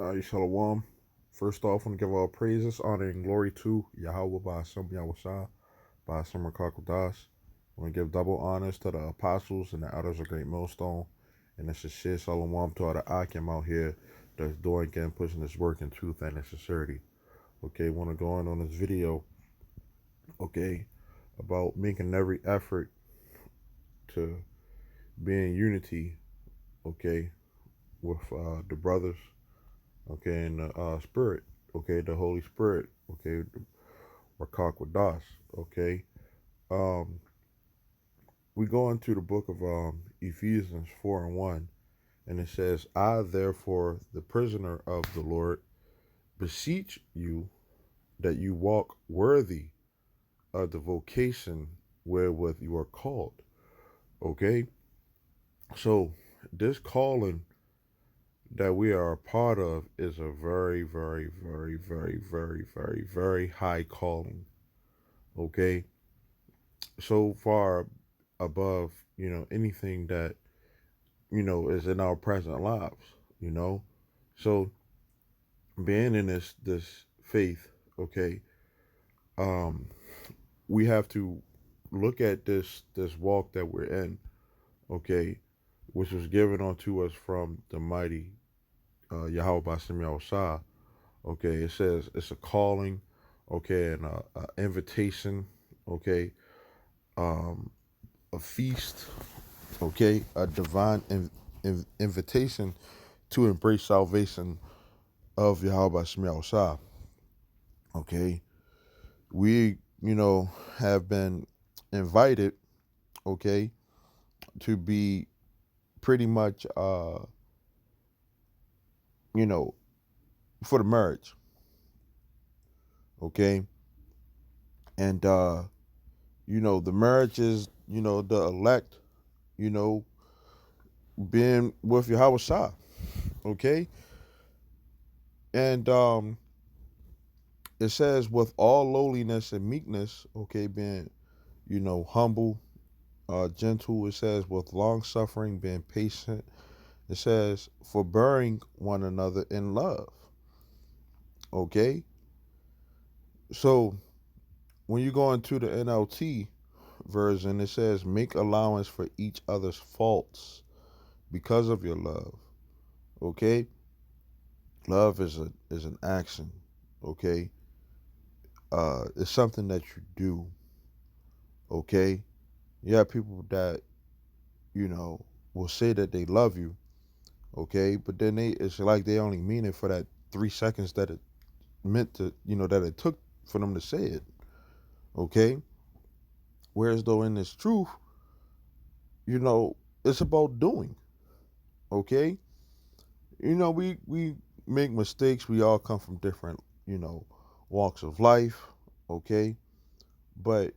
Shalom. First off, I want to give all praises, honor, and glory to Yahweh by Hashem Yahushua, by Hashem Rakakudas. I want to give double honors to the apostles and the elders of Great Millstone. And it's a shit Shalom to all the Akim out here that's doing again, pushing this work in truth and in sincerity. Okay, want to go on this video, okay, about making every effort to be in unity, okay, with the brothers, okay, and the spirit, okay, the Holy Spirit, okay, Rakak Wadas, okay. Um, we go into the book of Ephesians 4 and 1, and it says, I, therefore, the prisoner of the Lord, beseech you that you walk worthy of the vocation wherewith you are called. Okay? So, this calling that we are a part of is a very, very, very, very, very, very, very high calling. Okay? So far above, anything that, is in our present lives, you know? So being in this faith, okay, um, we have to look at this walk that we're in, okay, which was given unto us from the mighty Yahweh Bashem Yahushua. Okay, it says it's a calling, okay, and a invitation, okay, um, a feast, okay, a divine invitation to embrace salvation of Yahweh Shemiah Shah. Okay, we, have been invited, okay, to be pretty much, you know, for the marriage, okay, and the marriage is, the elect, you know, being with Yahweh Shah, okay, and it says with all lowliness and meekness, okay, being, humble, gentle. It says with long suffering, being patient. It says forbearing one another in love. Okay, so when you go into the NLT version, it says make allowance for each other's faults because of your love. Okay, love is an action. Okay, it's something that you do. Okay, you have people that will say that they love you, okay, but then it's like they only mean it for that 3 seconds that it meant to, that it took for them to say it, okay. Whereas though in this truth, you know, it's about doing, okay. We make mistakes. We all come from different, walks of life, okay. But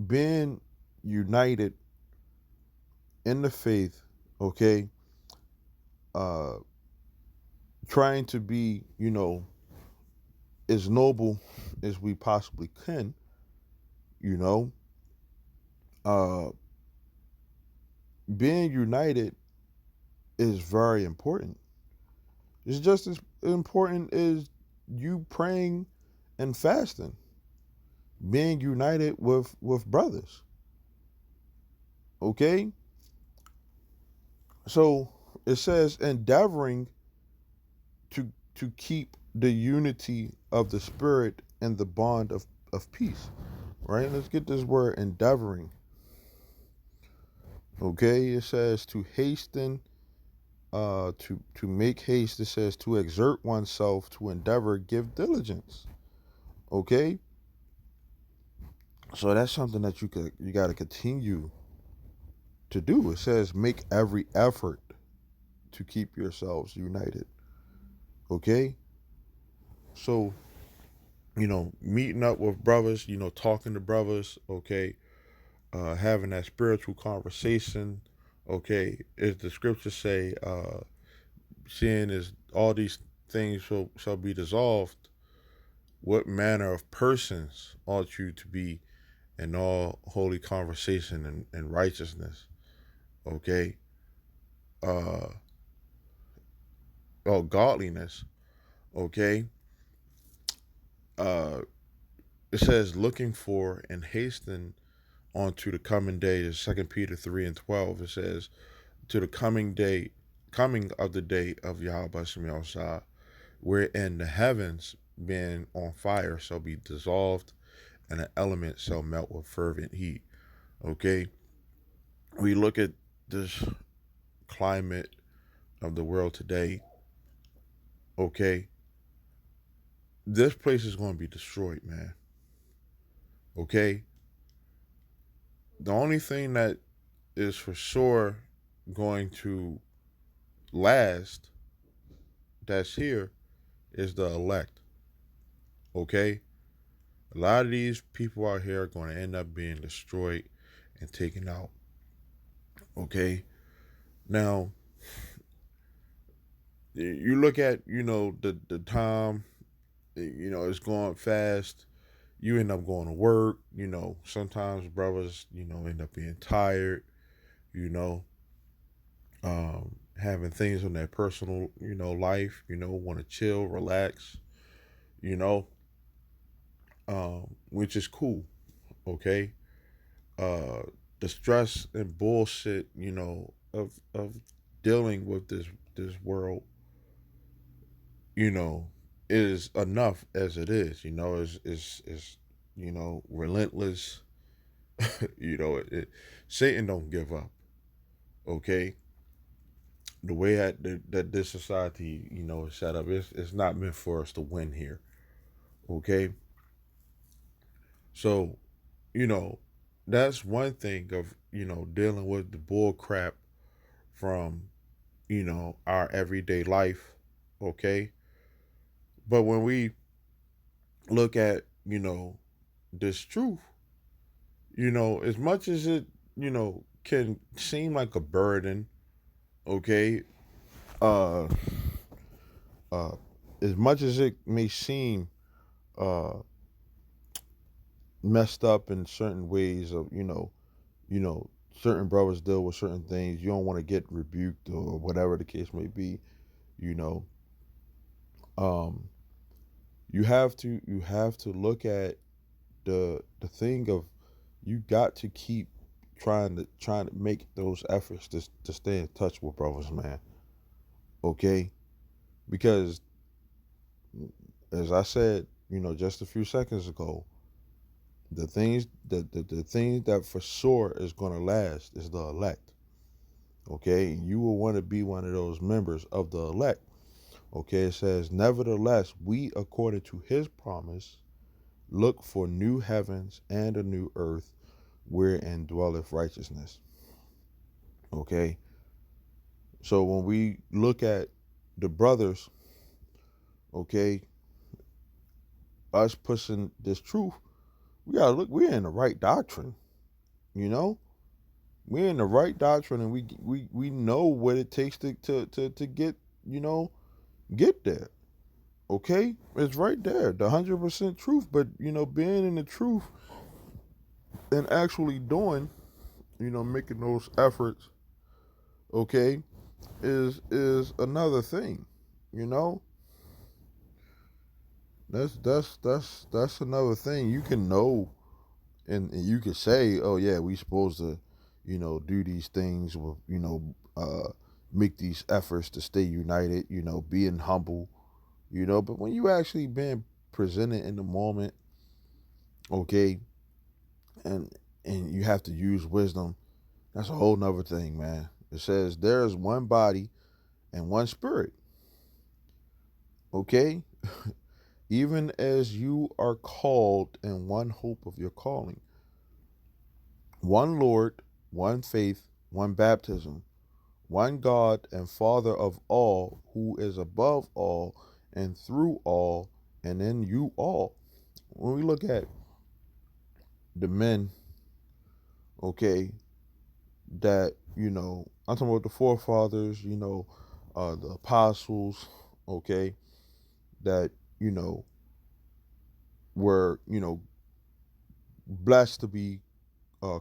being united in the faith, okay, uh, trying to be, as noble as we possibly can, you know, uh, being united is very important. It's just as important as you praying and fasting, being united with brothers. Okay? So it says endeavoring to keep the unity of the spirit and the bond of peace. Right? Let's get this word endeavoring. Okay, it says to hasten, to make haste. It says to exert oneself, to endeavor, give diligence. Okay, so that's something that you got to continue to do. It says make every effort to keep yourselves united. Okay, so meeting up with brothers, talking to brothers. Okay, having that spiritual conversation. Okay, as the scriptures say, seeing as all these things shall be dissolved, what manner of persons ought you to be in all holy conversation and righteousness? Okay, uh, oh, godliness. Okay. Uh, it says looking for and hasten onto the coming day is 2 Peter 3:12. It says to the coming of the day of Yahweh Bashem Yahushua, wherein the heavens being on fire shall be dissolved, and the elements shall melt with fervent heat. Okay, we look at this climate of the world today. Okay, this place is going to be destroyed, man. Okay, the only thing that is for sure going to last that's here is the elect. Okay, a lot of these people out here are going to end up being destroyed and taken out. Okay, now you look at the time, it's going fast. You end up going to work. Sometimes brothers end up being tired. You know, having things in their personal life. Want to chill, relax. You know, which is cool. Okay, uh, the stress and bullshit of dealing with this world you know, is enough as it is. Is relentless. Satan don't give up. Okay, the way that this society is set up, it's not meant for us to win here. Okay, so you know that's one thing of dealing with the bull crap from our everyday life. Okay, but when we look at this truth, as much as it, can seem like a burden, okay, uh, uh, as much as it may seem, uh, messed up in certain ways of, certain brothers deal with certain things. You don't want to get rebuked or whatever the case may be, you know, um, you have to look at the thing of you got to keep trying to make those efforts to stay in touch with brothers, man. Okay, because as I said, just a few seconds ago, the things that for sure is gonna last is the elect. Okay, you will want to be one of those members of the elect. Okay, it says, nevertheless, we according to his promise look for new heavens and a new earth wherein dwelleth righteousness. Okay, so when we look at the brothers, okay, us pushing this truth, we gotta look. We're in the right doctrine. You know, we're in the right doctrine, and we know what it takes to get get there. Okay, it's right there, the 100% truth. But being in the truth and actually doing, making those efforts, okay, is another thing. You know, that's another thing. You can know and you could say, oh yeah, we supposed to, do these things with, make these efforts to stay united, being humble, but when you actually being presented in the moment, okay, and you have to use wisdom, that's a whole nother thing, man. It says there is one body and one spirit, okay, even as you are called in one hope of your calling, one Lord, one faith, one baptism, one God and Father of all, who is above all and through all and in you all. When we look at the men, okay, that, I'm talking about the forefathers, the apostles, okay, that, you know, were, blessed to be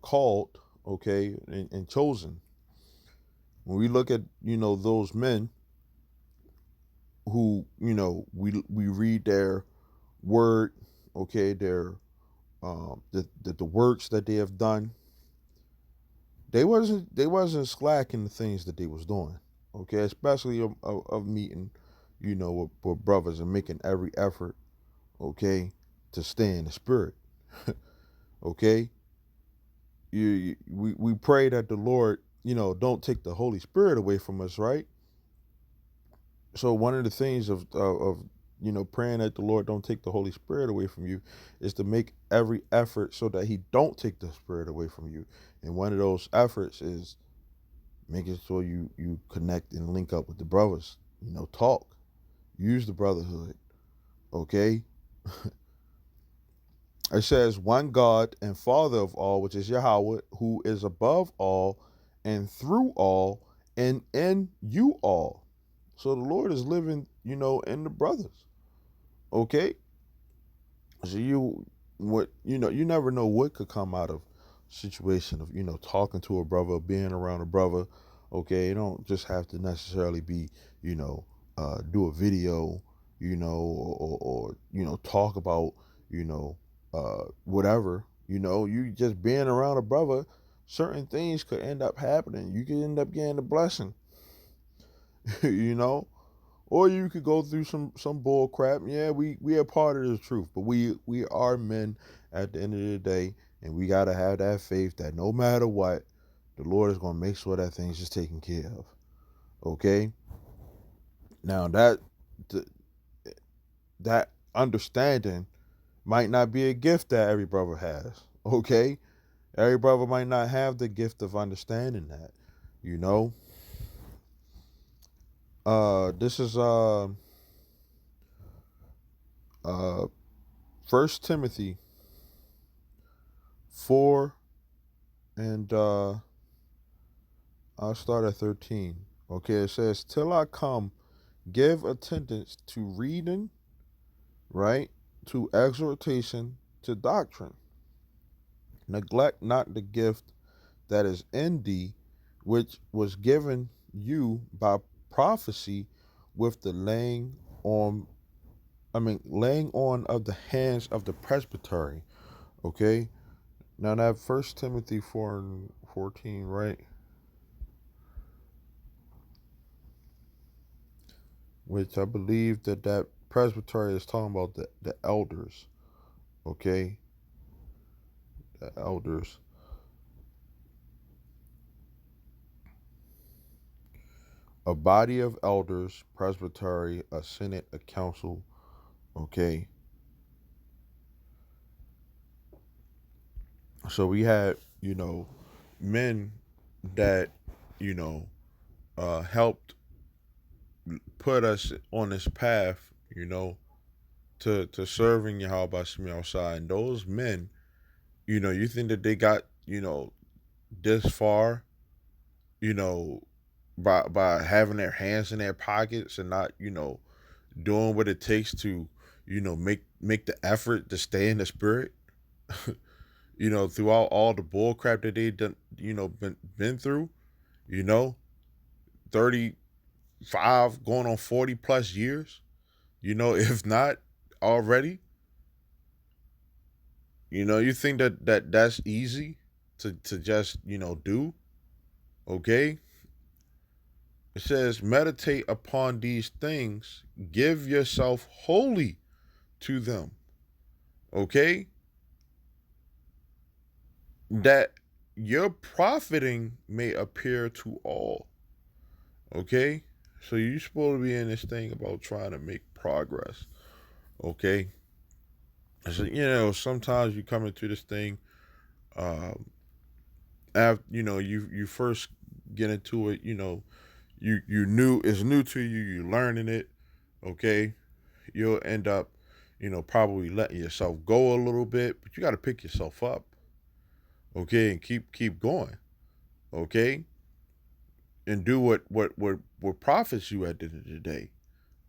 called, okay, and chosen. When we look at, those men, who, we read their word, okay, their the works that they have done. They wasn't slacking the things that they was doing, okay, especially of meeting, with brothers and making every effort, okay, to stay in the spirit, okay. We pray that the Lord, don't take the Holy Spirit away from us, right? So one of the things of praying that the Lord don't take the Holy Spirit away from you is to make every effort so that He don't take the Spirit away from you. And one of those efforts is making sure you connect and link up with the brothers. Talk, use the brotherhood. Okay. It says one God and Father of all, which is Yahweh, who is above all and through all and in you all. So the Lord is living, in the brothers. Okay. So you never know what could come out of situation of, talking to a brother, being around a brother. Okay. You don't just have to necessarily be, you know, do a video, or talk about, whatever, you just being around a brother, certain things could end up happening. You could end up getting a blessing, you know, or you could go through some bull crap. Yeah, we are part of the truth, but we are men at the end of the day, and we gotta have that faith that no matter what, the Lord is gonna make sure that things is taken care of. Okay. Now that understanding might not be a gift that every brother has. Okay. Every brother might not have the gift of understanding that. You know. This is uh First Timothy 4, and I'll start at 13. Okay, it says, "Till I come, give attendance to reading, right? To exhortation, to doctrine. Neglect not the gift that is in thee, which was given you by prophecy with the laying on of the hands of the presbytery." Okay. Now that First Timothy 4 and 14, right? Which I believe that presbytery is talking about the elders. Okay. The elders. A body of elders, presbytery, a senate, a council. Okay. So we had, men that, you know, helped put us on this path, to serving Yahweh Shemi outside. And those men, you think that they got, this far, you know, by having their hands in their pockets and not, doing what it takes to, make the effort to stay in the spirit, throughout all the bull crap that they done, been through, you know, 35 going on 40 plus years, if not already. You think that's easy to just, do. Okay. It says, meditate upon these things, give yourself wholly to them. Okay. That your profiting may appear to all. Okay. So you're supposed to be in this thing about trying to make progress. Okay. So, sometimes you come into this thing, after, you first get into it, you new, it's new to you, you're learning it. Okay. You'll end up, probably letting yourself go a little bit, but you got to pick yourself up. Okay. And keep going. Okay. And do what profits you at the end of the day.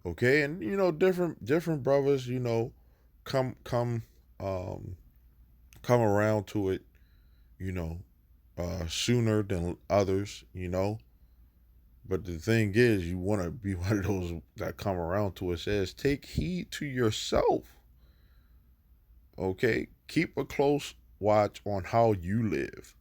Okay. And, different brothers, come um come around to it, you know sooner than others. But the thing is, you want to be one of those that come around to it. Says, take heed to yourself. Okay, keep a close watch on how you live.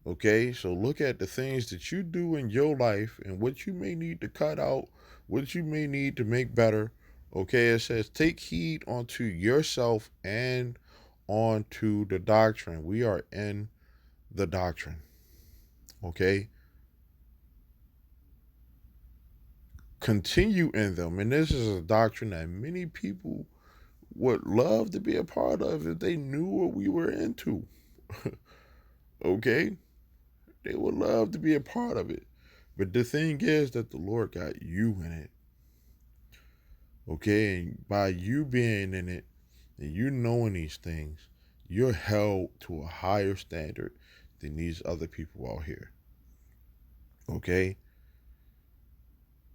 Okay, so look at the things that you do in your life and what you may need to cut out, what you may need to make better. Okay, it says take heed unto yourself and onto the doctrine. We are in the doctrine. Okay, continue in them. And this is a doctrine that many people would love to be a part of if they knew what we were into. Okay, they would love to be a part of it. But the thing is that the Lord got you in it. Okay, and by you being in it and you knowing these things, you're held to a higher standard than these other people out here. Okay,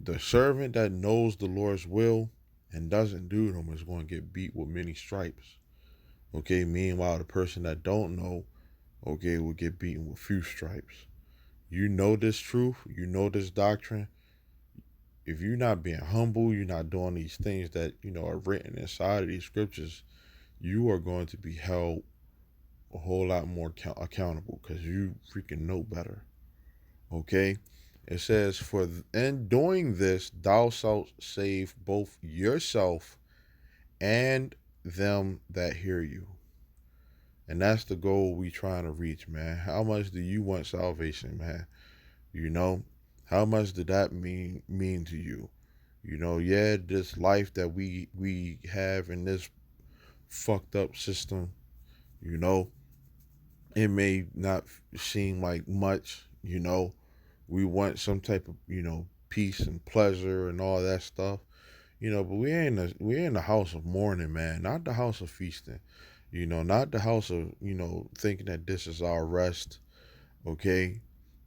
the servant that knows the Lord's will and doesn't do them is going to get beat with many stripes. Okay, meanwhile, the person that don't know, okay, will get beaten with few stripes. You know this truth, you know this doctrine. If you're not being humble, you're not doing these things that are written inside of these scriptures, you are going to be held a whole lot more accountable because you freaking know better. Okay? It says, for in doing this, thou shalt save both yourself and them that hear you. And that's the goal we trying to reach, man. How much do you want salvation, man? You know, how much did that mean to you? Yeah, this life that we have in this fucked up system, you know, it may not seem like much, we want some type of, peace and pleasure and all that stuff, but we're in the house of mourning, man, not the house of feasting, not the house of, thinking that this is our rest, okay?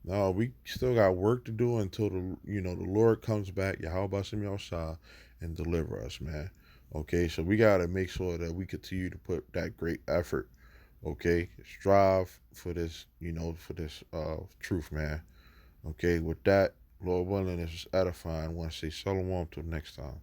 No, we still got work to do until the Lord comes back, Yahweh Shem Yahshua, and deliver us, man. Okay, so we gotta make sure that we continue to put that great effort. Okay, strive for this, for this truth, man. Okay, with that, Lord willing, this is edifying. I want to say shalom till next time.